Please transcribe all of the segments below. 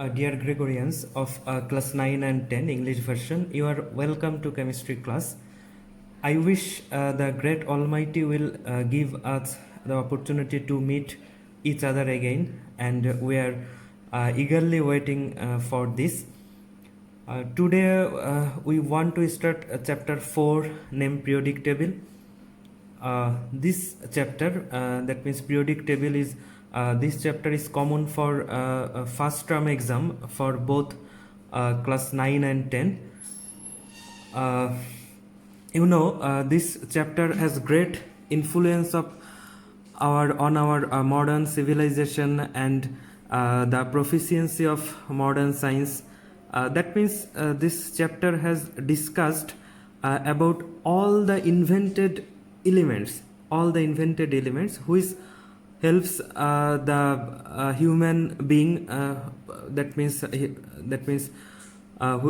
Dear Gregorians of class 9 and 10 English version, you are welcome to chemistry class. I wish the great Almighty will give us the opportunity to meet each other again, and we are eagerly waiting for this. Today we want to start chapter 4 named periodic table. This chapter, that means periodic table, is this chapter is common for first term exam for both class 9 and 10. This chapter has great influence of our modern civilization and the proficiency of modern science. That means this chapter has discussed about all the invented elements which helps the human being,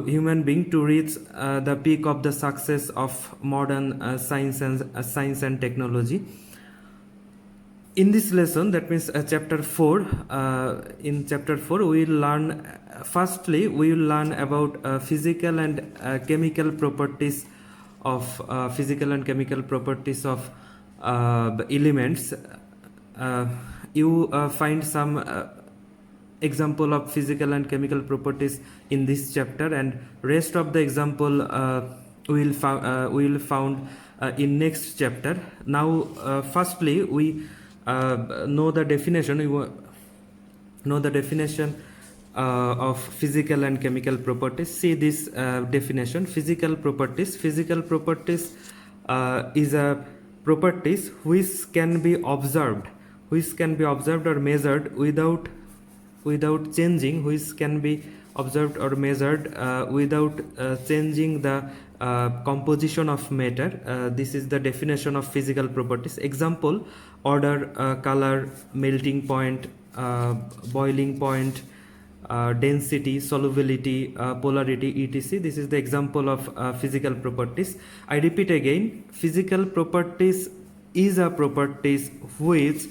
human being to reach the peak of the success of modern science and technology. In this lesson, that means chapter 4, in chapter 4 we will learn, firstly we will learn about physical and chemical properties of elements. You find some example of physical and chemical properties in this chapter, and rest of the example we will found in next chapter. Now firstly we know the definition. Of physical and chemical properties. See this definition. Physical properties is a properties which can be observed or measured without changing, which can be observed or measured without changing the composition of matter. This is the definition of physical properties. Example: order, color, melting point, boiling point, density, solubility, polarity, etc. This is the example of physical properties. I repeat again, physical properties is a properties which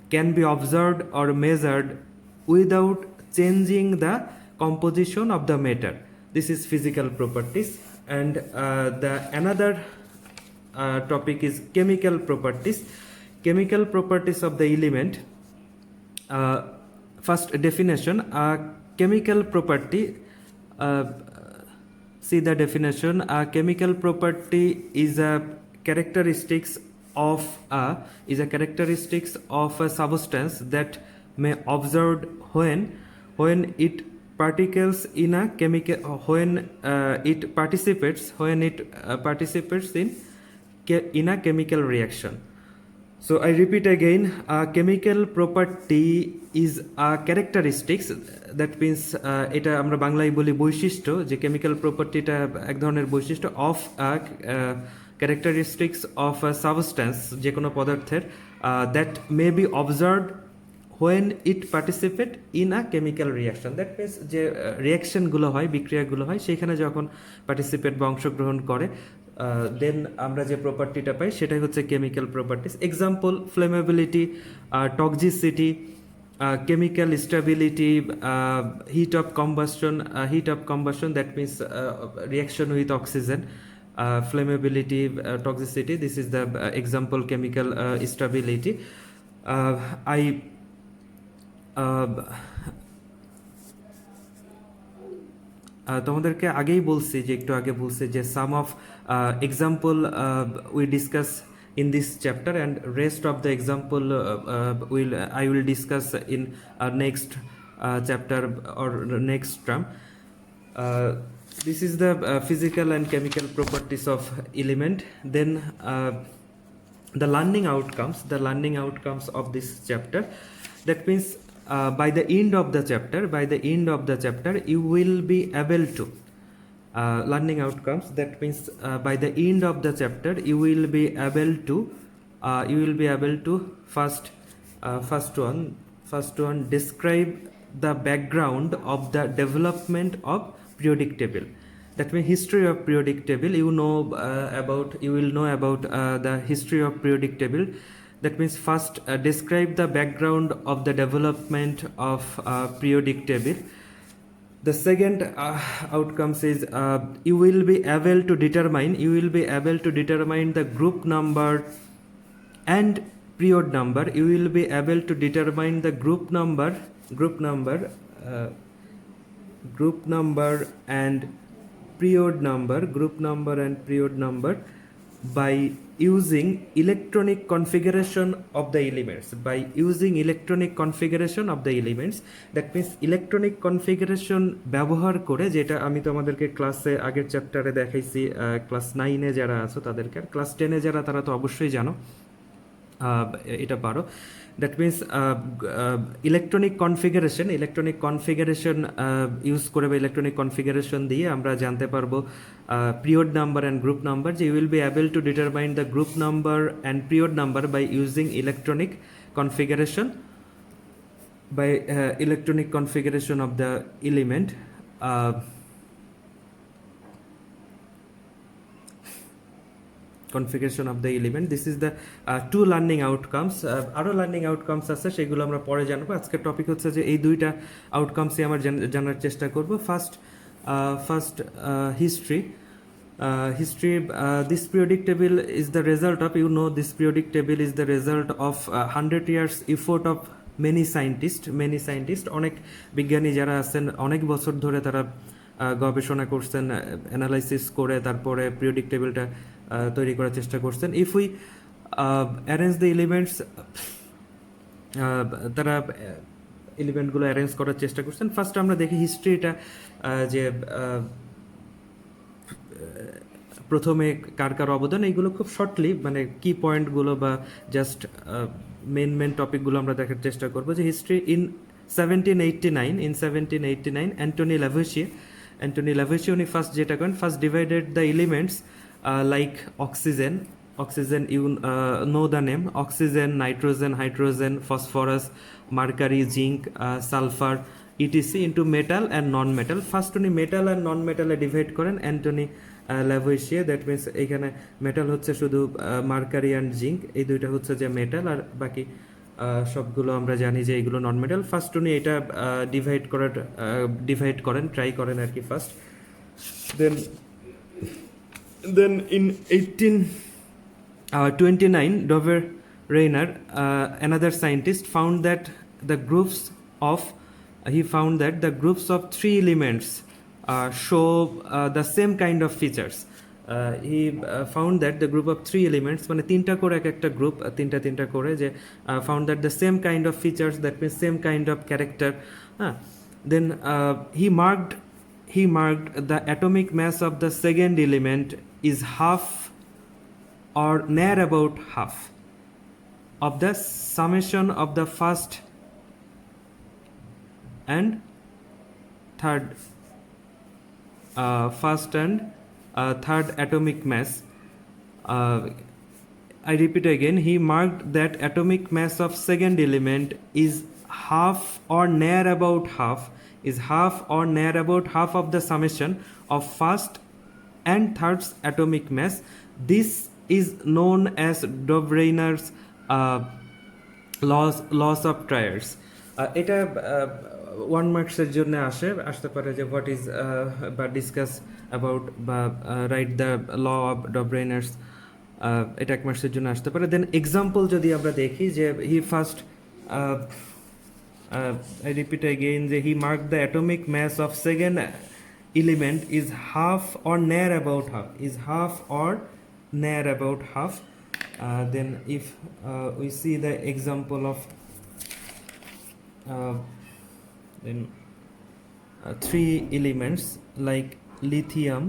can be observed or measured without changing the composition of the matter. This is physical properties. And the another topic is chemical properties. Chemical properties of the element. First definition, chemical property. See the definition. Chemical property is a characteristics of a substance that may observed when it particles in a chemical, when it participates in a chemical reaction. So I repeat again, chemical property is a characteristics, that means এটা আমরা বাংলায় বলি বৈশিষ্ট্য, যে chemical property টা এক ধরনের বৈশিষ্ট্য of a characteristics of a substance, যে কোনো পদার্থের, that may be observed when it participate in a chemical reaction. That means যে রিয়াকশনগুলো হয়, বিক্রিয়াগুলো হয়, সেখানে যখন পার্টিসিপেট বা অংশগ্রহণ করে, দেন আমরা যে প্রপার্টিটা পাই সেটাই হচ্ছে chemical properties. Example: flammability, toxicity, chemical stability, heat of combustion, that means reaction with oxygen, flammability, toxicity. This is the example, chemical stability. তোমাদেরকে আগেই বলছি, যে একটু আগে বলছি যে some of example we discuss in this chapter, and rest of the example I will discuss in next chapter or next term. This is the physical and chemical properties of element. Then the learning outcomes of this chapter. That means by the end of the chapter you will be able to learning outcomes. That means by the end of the chapter you will be able to first one describe the background of the development of periodic table. That means history of periodic table. You will know about the history of periodic table. That means first describe the background of the development of periodic table. The second outcomes is you will be able to determine the group number and period number. You will be able to determine the group number uh, and period number by using electronic configuration of the elements. That means electronic configuration ব্যবহার করে, যেটা আমি তোমাদেরকে ক্লাসে আগের চ্যাপ্টারে দেখাইছি, class 9 এ যারা আছো তাদেরকে, আর ক্লাস 10 এ যারা তারা তো অবশ্যই জানো এটা পারো। That means electronic configuration use করে বা ইলেকট্রনিক কনফিগারেশন দিয়ে আমরা জানতে পারবো period number and group number, যে you will be able to determine the group number and period number by using electronic configuration of the element. Configuration of the element. This is the two learning outcomes. আরো learning outcomes আছে, সেগুলো আমরা পরে জানবো। আজকের topic হচ্ছে যে এই দুইটা আউটকামসই আমরা জানার চেষ্টা করব। First history. This periodic table is the result of, this periodic table is the result of 100 years effort of many scientists. অনেক বিজ্ঞানী যারা আছেন অনেক বছর ধরে তারা গবেষণা করছেন, অ্যানালাইসিস করে তারপরে পিরিয়ডিক টেবিলটা তৈরি করার চেষ্টা করছেন। If we arrange the elements, তারা এলিমেন্টগুলো অ্যারেঞ্জ করার চেষ্টা করছেন। ফার্স্ট আমরা দেখি হিস্ট্রিটা, যে প্রথমে কার কার অবদান, এইগুলো খুব শর্টলি মানে কি পয়েন্টগুলো বা জাস্ট মেন টপিকগুলো আমরা দেখার চেষ্টা করবো। যে হিস্ট্রি ইন 1789 অ্যান্টনি ল্যাভোইসিয়ে উনি ফার্স্ট যেটা করেন, first divided the elements like oxygen, you know the name, oxygen, nitrogen, hydrogen, phosphorus, mercury, zinc, sulfur, etc. into metal and non-metal. First উনি মেটাল আর নন মেটালে ডিভাইড করেন অ্যান্টনি ল্যাভোইসিয়ে। দ্যাট মিনস এখানে metal হচ্ছে শুধু mercury and zinc, এই দুইটা হচ্ছে যে metal, আর বাকি সবগুলো আমরা জানি যে এইগুলো নন মেটাল। ফার্স্ট উনি এটা ডিভাইড করেন, ট্রাই করেন আর কি first. Then in 1829 Dover Reiner, another scientist, found that the groups of three elements show the same kind of features. He found that the group of three elements, মানে তিনটা করে একটা গ্রুপ, তিনটা করে, যে found that the same kind of features, that means same kind of character. Then he marked the atomic mass of the second element is half or near about half of the summation of the first and third atomic mass. I repeat again, he marked that atomic mass of second element is half or near about half of the summation of first and third atomic mass. This is known as Dover-Reiner's laws of triers. এটা 1 মার্কসের জন্য আসতে পারে, যে what is বা discuss about বা write the law of Dover-Reiner's, এটা 1 মার্কসের জন্য আসতে পারে। দেন এক্সাম্পল যদি আমরা দেখি, যে হি ফার্স্ট I repeat again, যে he marked the atomic mass of second element is half or near about half. Then if we see the example of three elements like lithium,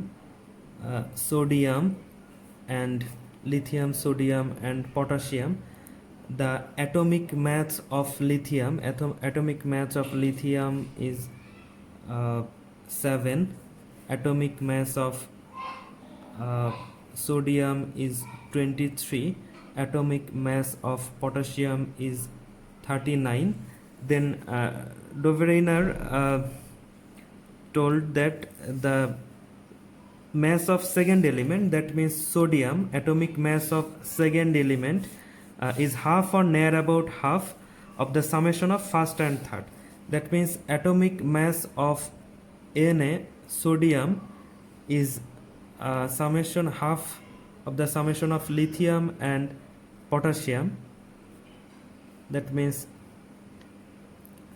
sodium and potassium, the atomic mass of lithium is 7, atomic mass of sodium is 23, atomic mass of potassium is 39. Then Dover-Reiner told that the mass of second element, that means sodium, atomic mass of second element is half or near about half of the summation of first and third. That means atomic mass of Na sodium is summation half of the summation of lithium and potassium. That means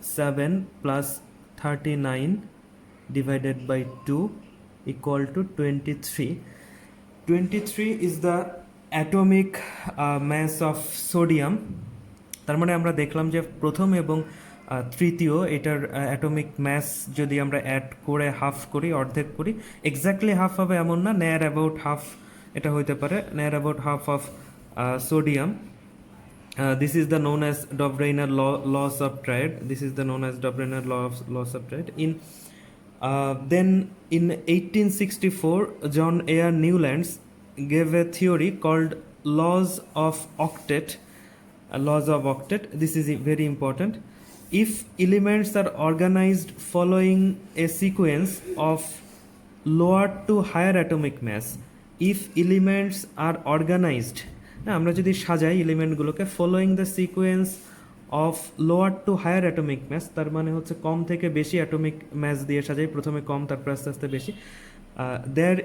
7 plus 39 divided by 2 equal to 23. 23 is the atomic mass of sodium. তার মানে আমরা দেখলাম যে প্রথম এবং তৃতীয় এটার atomic mass যদি আমরা অ্যাড করে হাফ করি, অর্ধেক করি, এক্স্যাক্টলি হাফ হবে এমন না, নেয়ার অ্যাবাউট হাফ এটা হইতে পারে, নেয়ার about half of sodium. This is the known as Dobrynin laws of trade. This is the known as Dobrynin laws of trade. Then in 1864, John Ayer Newlands gave a theory called laws of octet. Laws of octet. This is very important. If elements are organized following a sequence of lower to higher atomic mass, if elements are organized, আমরা যদি সাজাই এলিমেন্টগুলোকে following the sequence of lower to higher atomic mass, তার মানে হচ্ছে কম থেকে বেশি atomic mass দিয়ে সাজাই, প্রথমে কম তারপর আস্তে আস্তে বেশি, there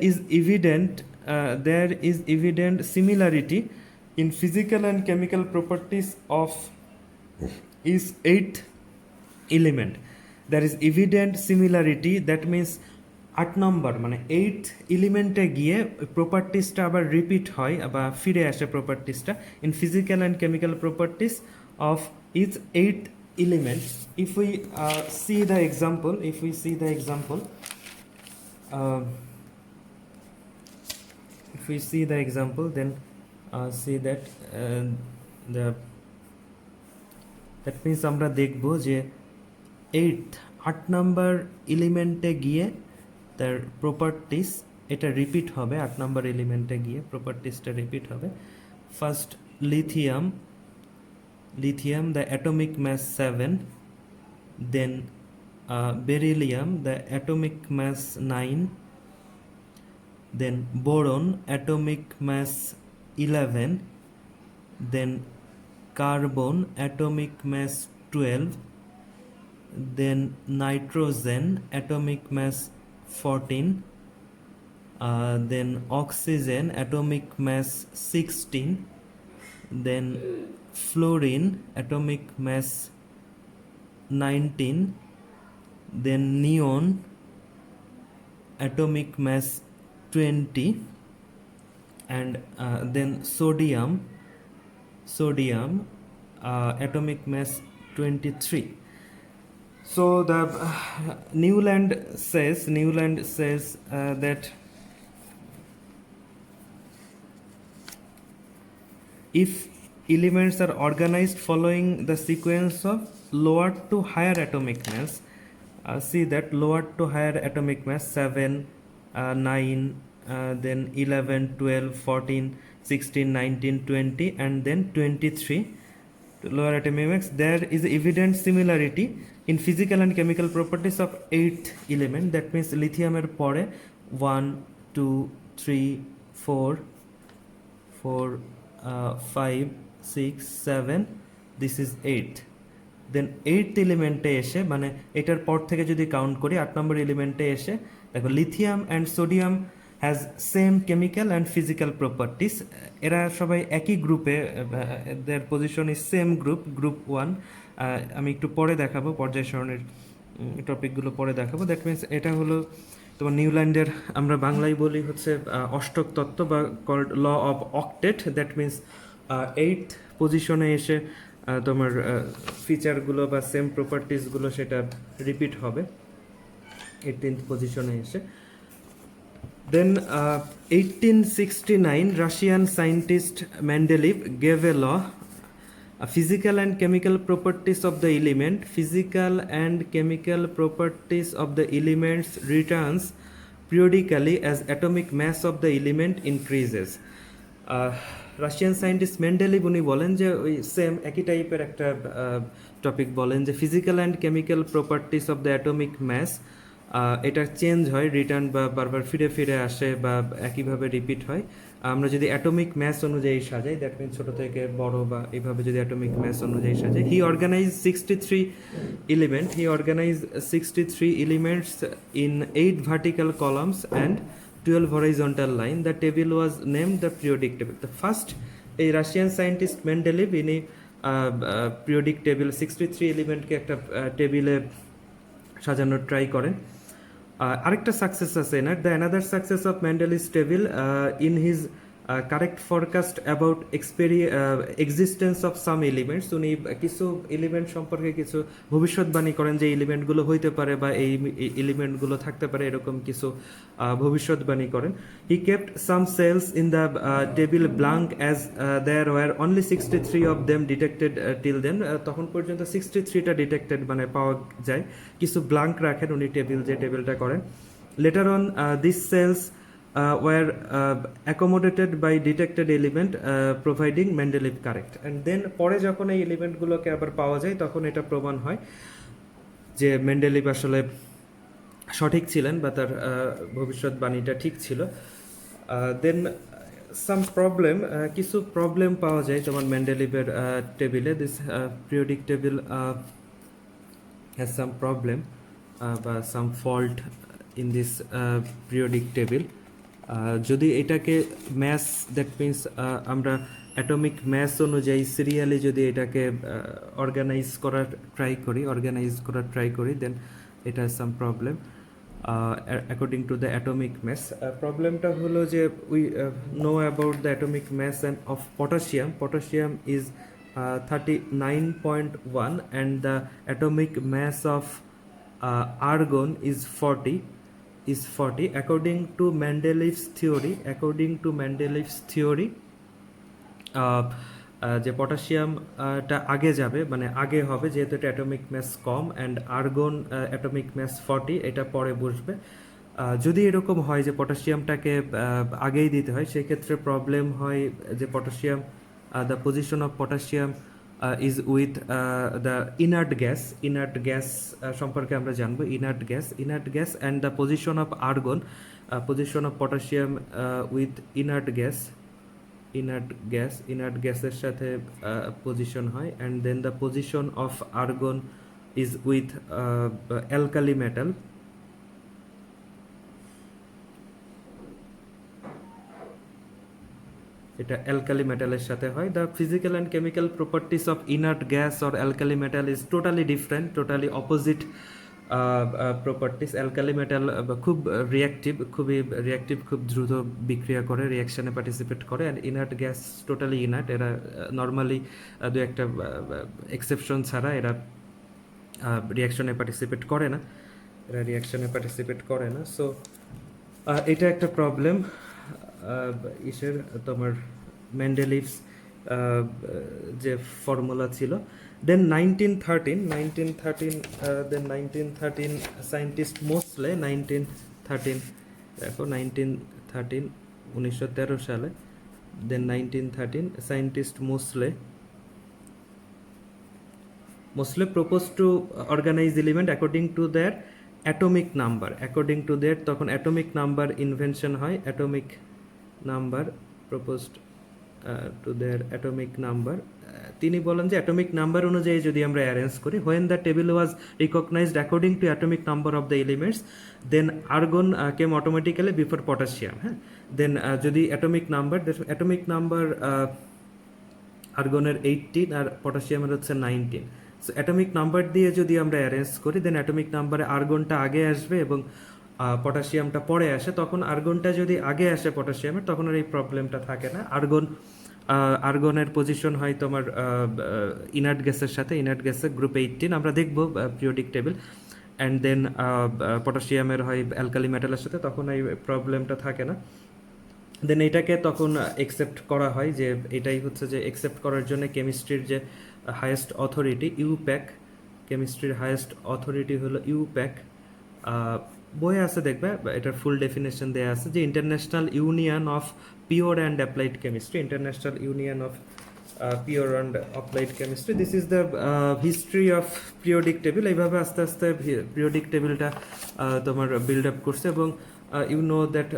is evident similarity in physical and chemical properties of is eighth element. There is evident similarity, that means 8 নম্বর মানে 8th এলিমেন্টে গিয়ে প্রপার্টিসটা আবার রিপিট হয় বা ফিরে আসে প্রপার্টিসটা in physical and chemical properties of each 8th element. If we see the example, then see that that means আমরা দেখব যে 8 নাম্বার এলিমেন্টে গিয়ে তার প্রপার্টিস এটা রিপিট হবে, 8 নাম্বার এলিমেন্টে গিয়ে প্রপার্টিসটা রিপিট হবে. First lithium, the atomic mass 7, then beryllium, the atomic mass 9, then boron, atomic mass 11, then carbon, atomic mass 12, then nitrogen, atomic mass 14, then oxygen, atomic mass 16, then fluorine, atomic mass 19, then neon, atomic mass 20, and then sodium, atomic mass 23. So the Newland says that if elements are organized following the sequence of lower to higher atomic mass, see that lower to higher atomic mass 7, 9, then 11, 12, 14, 16, 19, 20, and then 23 to lower atomic mass, there is evident similarity in physical and chemical properties of 8th element. That means lithium er pore 1, 2, 3, 4, 5, 6, 7, this is 8th. Then 8th এলিমেন্টে এসে মানে এটার পর থেকে যদি count করি 8 নম্বর এলিমেন্টে এসে দেখো lithium and sodium has same chemical and physical properties, এরা সবাই একই গ্রুপে, দেয়ার পজিশন ইজ সেম গ্রুপ 1. আমি একটু পরে দেখাবো, পর্যায় সারণীর টপিকগুলো পরে দেখাবো. দ্যাট মিনস এটা হলো তোমার নিউল্যান্ডের, আমরা বাংলায় বলি হচ্ছে অষ্টক তত্ত্ব বা called law of octet. That means 8th পজিশনে এসে তোমার ফিচারগুলো বা সেম প্রপার্টিসগুলো সেটা রিপিট হবে 18th পজিশনে এসে. Then 1869 Russian scientist Mendeleev gave a law, physical and chemical properties of the element, physical and chemical properties of the elements returns periodically as atomic mass of the element increases. Russian scientist Mendeleev উনি বলেন যে ওই same একই টাইপের একটা topic বলেন যে physical and chemical properties of the atomic mass, এটা চেঞ্জ হয়, রিটার্ন বা বারবার ফিরে ফিরে আসে বা একইভাবে রিপিট হয় আমরা যদি অ্যাটমিক ম্যাস অনুযায়ী সাজাই, দ্যাট মিনস ছোট থেকে বড় বা এইভাবে যদি অ্যাটমিক ম্যাস অনুযায়ী সাজাই, he organized 63 elements in 8 vertical columns and 12 horizontal line. The table was named the periodic table. The first, a Russian scientist Mendeleev ইনি পিরিয়ডিক টেবিল 63 এলিমেন্টকে একটা টেবিলে সাজানোর ট্রাই করেন। আরেকটা সাকসেস আছে এনার, the another success of Mendeleev's table in his correct forecast about existence of some elements. উনি কিছু এলিমেন্ট সম্পর্কে কিছু ভবিষ্যৎবাণী করেন যে এলিমেন্টগুলো হইতে পারে বা এই এলিমেন্টগুলো থাকতে পারে, এরকম কিছু ভবিষ্যৎবাণী করেন। He kept some cells in the table blank as there were only 63 of them detected till then. তখন পর্যন্ত 63টা ডিটেক্টেড মানে পাওয়া যায়, কিছু ব্লাঙ্ক রাখেন উনি টেবিলটা করেন। Letter on this cells were accommodated by detected element providing Mendeleev correct, and then পরে যখন এই এলিমেন্টগুলোকে আবার পাওয়া যায় তখন এটা প্রমাণ হয় যে মেন্ডেলিভ আসলে সঠিক ছিলেন বা তার ভবিষ্যৎবাণীটা ঠিক ছিল। দেন সাম প্রবলেম, কিছু প্রবলেম পাওয়া যায় তোমার মেন্ডেলিভের টেবিলে। This periodic table has some problem বা some fault in this periodic table. যদি এটাকে ম্যাস, দ্যাট মিনস আমরা অ্যাটমিক ম্যাস অনুযায়ী সিরিয়ালি যদি এটাকে অর্গানাইজ করার ট্রাই করি দেন এটা some problem according to the atomic mass. প্রবলেমটা হলো যে we know about the atomic mass and of potassium is 39.1 and the atomic mass of argon is 40. According to Mendeleev's theory যে পটাশিয়ামটা আগে যাবে, মানে আগে হবে যেহেতু এটা অ্যাটমিক ম্যাস কম, অ্যান্ড আর্গন অ্যাটমিক ম্যাস 40, এটা পরে বসবে। যদি এরকম হয় যে পটাশিয়ামটাকে আগেই দিতে হয়, সেক্ষেত্রে প্রবলেম হয় যে potassium, the position of potassium is with the inert gas সম্পর্কে আমরা জানবো, inert gas and the position of argon, position of potassium with inert গ্যাসের সাথে পজিশন হয়, and then the position of argon is with alkali metal. এটা alkali মেটালের সাথে হয়। The physical and chemical properties of inert gas or alkali metal is totally different, totally opposite properties. Alkali metal খুব reactive, খুব দ্রুত বিক্রিয়া করে, রিয়াকশানে participate করে, and inert gas totally inert. এরা নর্মালি দু একটা এক্সেপশন ছাড়া এরা রিয়াকশনে পার্টিসিপেট করে না। সো এটা একটা প্রবলেম ইসের তোমার মেন্ডেলিভস যে ফর্মুলা ছিল। দেন 1913 সায়েন্টিস্ট মোসলে 1913 সালে, দেন 1913 scientist Moseley proposed to organize element according to their atomic number. তখন atomic number invention হয়, atomic number proposed to their atomic number. তিনি বলেন যে অ্যাটমিক নাম্বার অনুযায়ী যদি আমরা অ্যারেঞ্জ করি, when the table was recognized according to atomic number of the elements, then argon came automatically before potassium. দেন যদি atomic number আর্গনের 18 আর পটাশিয়ামের হচ্ছে 19, সো অ্যাটমিক নাম্বার দিয়ে যদি আমরা অ্যারেঞ্জ করি, দেন অ্যাটমিক নাম্বারে আর্গনটা আগে আসবে এবং পটাশিয়ামটা পরে আসে। তখন আর্গনটা যদি আগে আসে পটাশিয়ামের, তখন আর এই প্রবলেমটা থাকে না। আর্গনের পজিশন হয় তোমার ইনার্ট গ্যাসের গ্রুপ 18 আমরা দেখব পিরিয়ডিক টেবিল, অ্যান্ড দেন পটাশিয়ামের হয় অ্যালকালি মেটালের সাথে, তখন এই প্রবলেমটা থাকে না। দেন এটাকে তখন একসেপ্ট করা হয়, যে এটাই হচ্ছে যে একসেপ্ট করার জন্য কেমিস্ট্রির যে হায়েস্ট অথরিটি ইউপ্যাক, কেমিস্ট্রির হায়েস্ট অথরিটি হলো ইউপ্যাক। বইয়ে আছে দেখবে, এটার ফুল ডেফিনেশন দেওয়া আছে যে international union of pure and applied chemistry, this is the history of periodic table. এইভাবে আস্তে আস্তে পিরিয়ডিক টেবিলটা তোমার বিল্ড আপ করছে, এবং you know that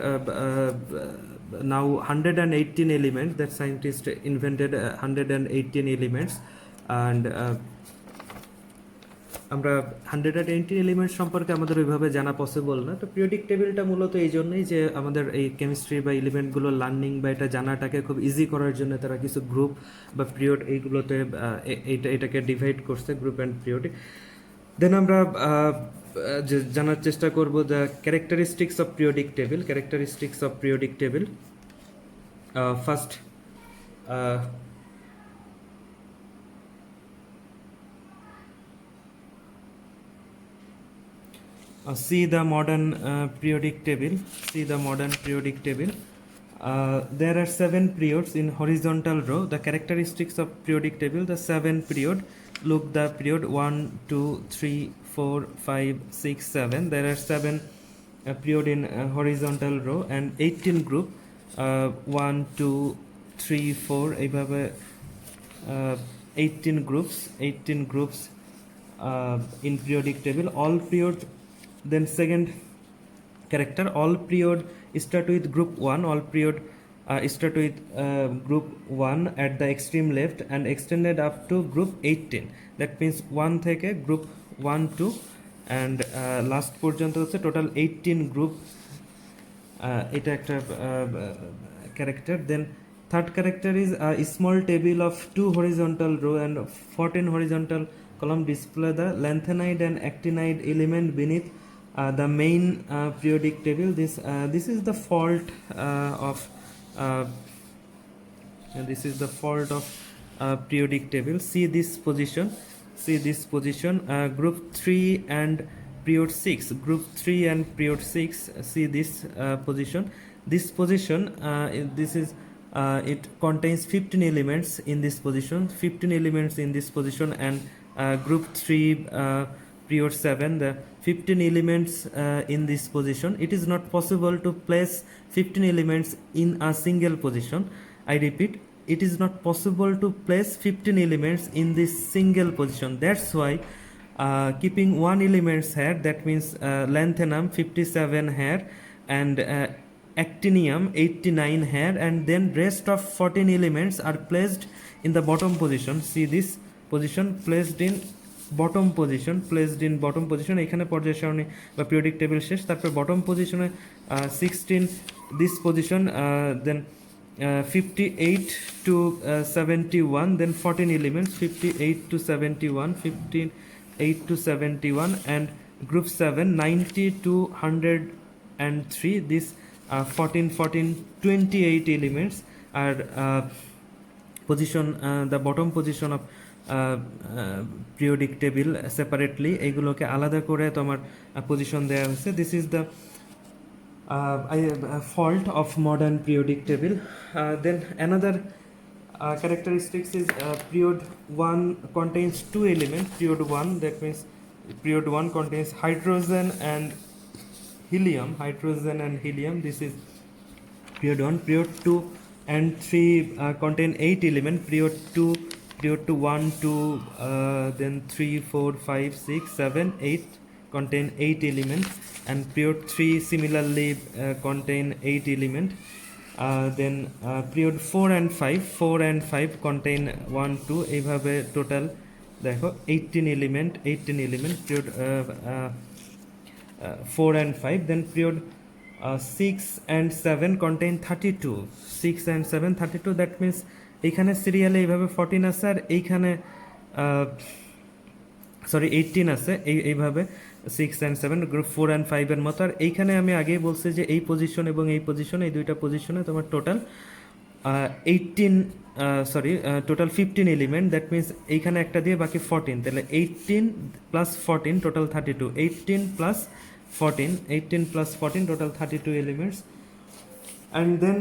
now 118 elements, that scientist invented 118 elements, and আমরা 118 এলিমেন্ট সম্পর্কে আমাদের ওইভাবে জানা পসিবল না। তো পিরিয়ডিক টেবিলটা মূলত এই জন্যই যে আমাদের এই কেমিস্ট্রি বা এলিমেন্টগুলো লার্নিং বা এটা জানাটাকে খুব ইজি করার জন্য তারা কিছু গ্রুপ বা পিরিয়ড এইগুলোতে এটাকে ডিভাইড করছে, গ্রুপ অ্যান্ড পিরিয়ডিক। দেন আমরা যে জানার চেষ্টা করব the characteristics of periodic table. Characteristics of periodic table, first see the modern periodic table. See the modern periodic table. There are 7 periods in horizontal row. The characteristics of periodic table, the 7 period. Look the period 1 2 3 4 5 6 7. There are 7 period in horizontal row and 18 group, 1 2 3 4 এইভাবে 18 groups in periodic table. All period, then second character, all period start with group 1. All period start with group 1 at the extreme left and extended up to group 18. That means 1 থেকে group 1 2 and last পর্যন্ত হচ্ছে total 18 group. এটা একটা character. Then third character is a small table of 2 horizontal row and 14 horizontal column display the lanthanide and actinide element beneath the main periodic table. This is the fault of periodic table. See this position, group 3 and period 6, group 3 and period 6. See this position, this is it contains 15 elements in this position, 15 elements in this position, and group 3 period 7, the 15 elements in this position. It is not possible to place 15 elements in a single position. I repeat, it is not possible to place 15 elements in this single position. That's why keeping one elements here, that means lanthanum 57 here and actinium 89 here, and then rest of 14 elements are placed in the bottom position. See this position, placed in bottom position. এখানে পর্যায় সারণী বা periodic table শেষ। তারপর bottom পজিশনে 16 this position, then 58 to 71, then 14 elements, 58 to 71, 58 to 71, and group 7 90 to 103. This 14 28 elements are position, the bottom position of periodic table separately, এইগুলোকে আলাদা করে তোমার পজিশন দেওয়া হয়েছে। This is the fault of modern periodic table. Then another characteristics is period 1 contains 2 elements. Period 1, that means period 1 contains hydrogen and helium. This is period 1. Period 2 and 3 contain 8 elements. Period 2 1 2 then 3 4 5 6 7 8 contain 8 elements, and period 3 similarly contain 8 elements. Then period 4 and 5 contain 1 2 এইভাবে total দেখো 18 element period 4 and 5. Then period 6 and 7 contain 32. 6 and 7 32, that means এইখানে সিরিয়ালে এইভাবে 14 আছে আর এইখানে 18 আছে, এইভাবে 6 and 7 group 4 and 5 এর মতো। আর এইখানে আমি আগেই বলছি যে এই পজিশন এবং এই পজিশন, এই দুইটা পজিশনে তোমার টোটাল 15 এলিমেন্ট। দ্যাট মিনস এইখানে একটা দিয়ে বাকি 14, তাহলে 18 plus 14 total 32, 18 plus 14 total 32 elements. And then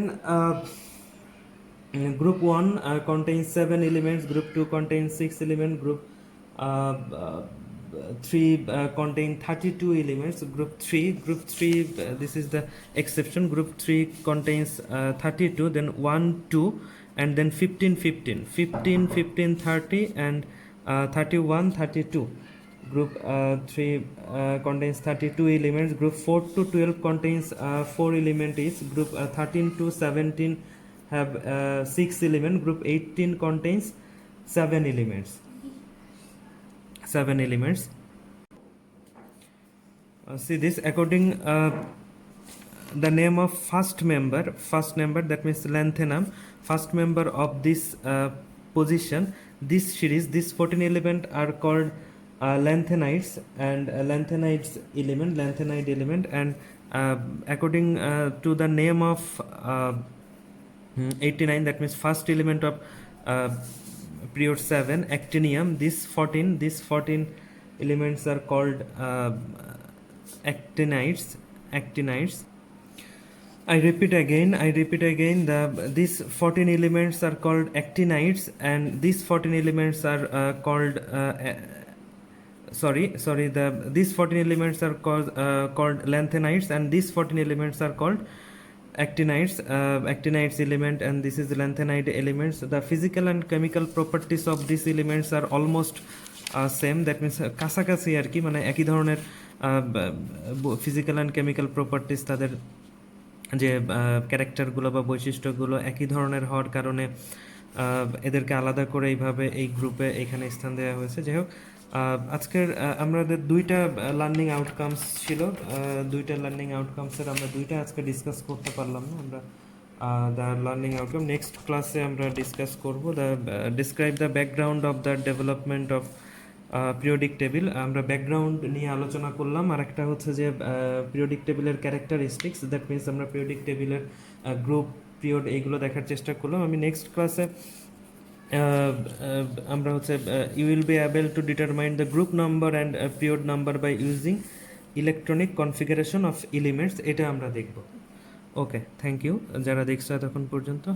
group 1 contains 7 elements, group 2 contains 6 elements, group 3 contain 32 elements. Group 3 this is the exception. Group 3 contains 32, then 1 2 and then 15 30 and 31 32. Group 3 contains 32 elements. Group 4 to 12 contains 4 elements each. Group 13 to 17 have 6 elements. Group 18 contains 7 elements. 7 elements. See this, according the name of first member, that means lanthanum, first member of this position, this series, this 14 element are called lanthanides, and lanthanide element, and according to the name of 89, that means first element of uh, period 7, actinium, this 14 elements are called actinides. I repeat again, these 14 elements are called actinides, and these 14 elements are called these 14 elements are called lanthanides, and these 14 elements are called actinides element, and this is the lanthanide elements. The physical and chemical properties of these elements are almost same, that means কাছাকাছি আর কি, মানে একই ধরনের physical and chemical properties, তাদের যে ক্যারেক্টারগুলো বা বৈশিষ্ট্যগুলো একই ধরনের হওয়ার কারণে এদেরকে আলাদা করে এইভাবে এই গ্রুপে এখানে স্থান দেওয়া হয়েছে। যাই হোক, আজকের আমাদের দুইটা লার্নিং আউটকামস ছিল, দুইটা লার্নিং আউটকামসের আমরা দুইটা আজকে ডিসকাস করতে পারলাম না আমরা। দ্য লার্নিং আউটকাম নেক্সট ক্লাসে আমরা ডিসকাস করব। Describe the background of the development of periodic table. আমরা ব্যাকগ্রাউন্ড নিয়ে আলোচনা করলাম, আর একটা হচ্ছে যে পিরিয়ডিক টেবিলের ক্যারেক্টারিস্টিক্স, দ্যাট মিনস আমরা পিরিয়ডিক টেবিলের গ্রুপ, পিরিয়ড এইগুলো দেখার চেষ্টা করলাম। আমি নেক্সট ক্লাসে আমরা হচ্ছে you will be able to determine the group number and period number by using electronic configuration of elements, এটা আমরা দেখব। ওকে, থ্যাংক ইউ যারা দেখছো এতক্ষণ পর্যন্ত।